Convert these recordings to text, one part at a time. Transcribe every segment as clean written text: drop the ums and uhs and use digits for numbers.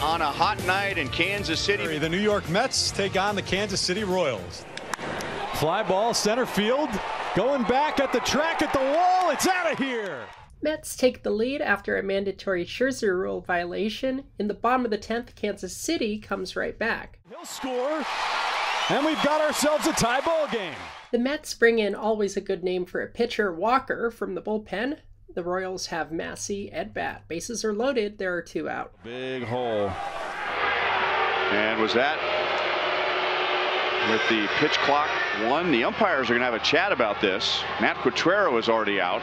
On a hot night in Kansas City, the New York Mets take on the Kansas City Royals. Fly ball center field, going back at the track at the wall. It's out of here. Mets take the lead after a mandatory Scherzer rule violation. In the bottom of the 10th, Kansas City comes right back. He'll score, and we've got ourselves a tie ball game. The Mets bring in always a good name for a pitcher, Walker, from the bullpen. The Royals have Massey at bat. Bases are loaded. There are 2 out. big hole. And was that with the pitch clock 1? The umpires are going to have a chat about this. Matt Quatrero is already out.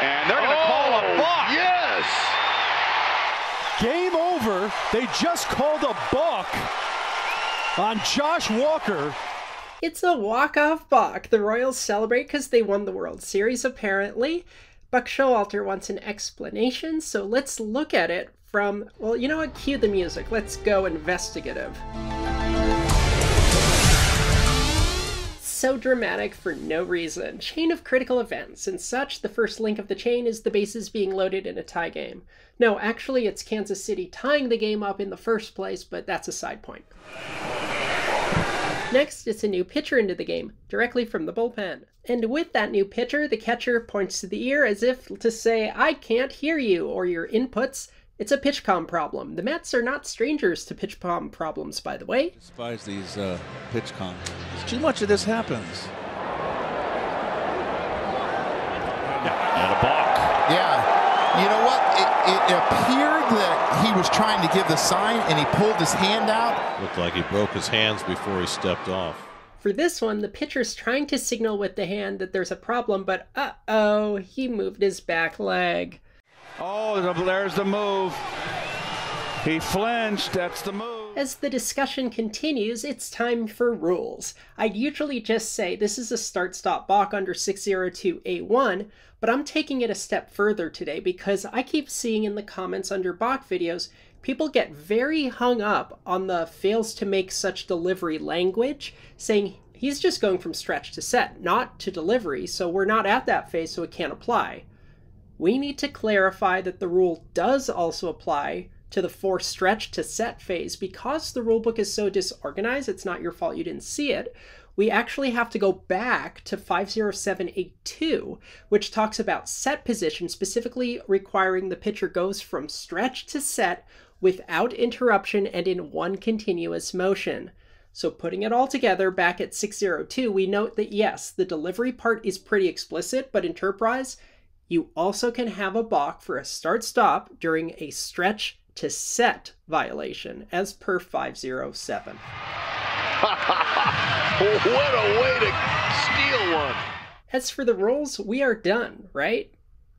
And they're going to call a balk. Yes! Game over. They just called a balk on Josh Walker. It's a walk-off balk. The Royals celebrate because they won the World Series, apparently. Buck Showalter wants an explanation, so let's look at it from, well, you know what? Cue the music. Let's go investigative. So dramatic for no reason. Chain of critical events and such. The first link of the chain is the bases being loaded in a tie game. No, actually, it's Kansas City tying the game up in the first place, but that's a side point. Next, it's a new pitcher into the game, directly from the bullpen. And with that new pitcher, the catcher points to the ear as if to say, I can't hear you, or your inputs. It's a PitchCom problem. The Mets are not strangers to PitchCom problems, by the way. I despise these PitchCom. Too much of this happens. And a balk. Yeah. You know what? It appeared that he was trying to give the sign and he pulled his hand out. Looked like he broke his hands before he stepped off. For this one, the pitcher's trying to signal with the hand that there's a problem, but uh-oh, he moved his back leg. Oh, there's the move. He flinched. That's the move. As the discussion continues, it's time for rules. I'd usually just say this is a start-stop balk under 602A1, but I'm taking it a step further today because I keep seeing in the comments under balk videos, people get very hung up on the fails to make such delivery language, saying he's just going from stretch to set, not to delivery, so we're not at that phase, so it can't apply. We need to clarify that the rule does also apply to the forced stretch to set phase. Because the rulebook is so disorganized, it's not your fault you didn't see it, we actually have to go back to 50782, which talks about set position, specifically requiring the pitcher goes from stretch to set without interruption and in one continuous motion. So putting it all together back at 602, we note that yes, the delivery part is pretty explicit, but Enterprise, you also can have a balk for a start-stop during a stretch to set violation, as per 507. What a way to steal one. As for the rules, we are done, right?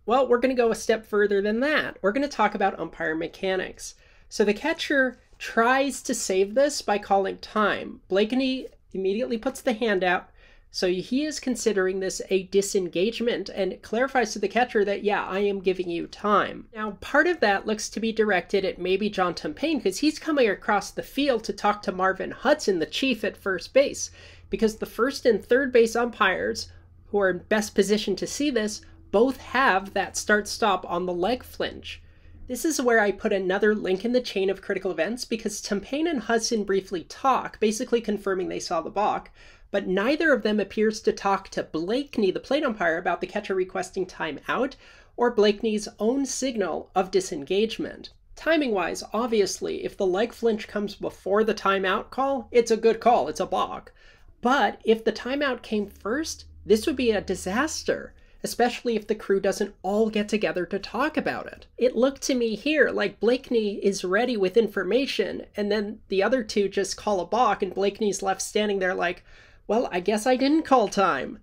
Well, we're going to go a step further than that. We're going to talk about umpire mechanics. So the catcher tries to save this by calling time. Blakney immediately puts the hand out, so he is considering this a disengagement and clarifies to the catcher that, yeah, I am giving you time. Now, part of that looks to be directed at maybe John Tumpane because he's coming across the field to talk to Marvin Hudson, the chief at first base, because the first and third base umpires, who are in best position to see this, both have that start-stop on the leg flinch. This is where I put another link in the chain of critical events because Tumpane and Hudson briefly talk, basically confirming they saw the balk, but neither of them appears to talk to Blakney, the plate umpire, about the catcher requesting time out, or Blakney's own signal of disengagement. Timing-wise, obviously, if the leg flinch comes before the timeout call, it's a good call, it's a balk. But if the timeout came first, this would be a disaster, especially if the crew doesn't all get together to talk about it. It looked to me here like Blakney is ready with information, and then the other two just call a balk, and Blakney's left standing there like, well, I guess I didn't call time.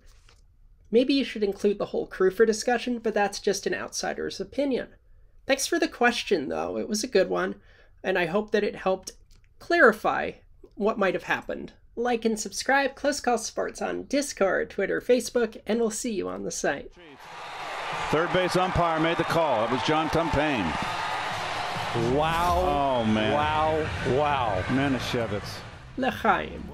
Maybe you should include the whole crew for discussion, but that's just an outsider's opinion. Thanks for the question, though. It was a good one, and I hope that it helped clarify what might have happened. Like and subscribe, Close Call Sports on Discord, Twitter, Facebook, and we'll see you on the site. Third base umpire made the call. It was John Tumpane. Wow. Oh, man. Wow. Wow. Manischewitz. L'chaim.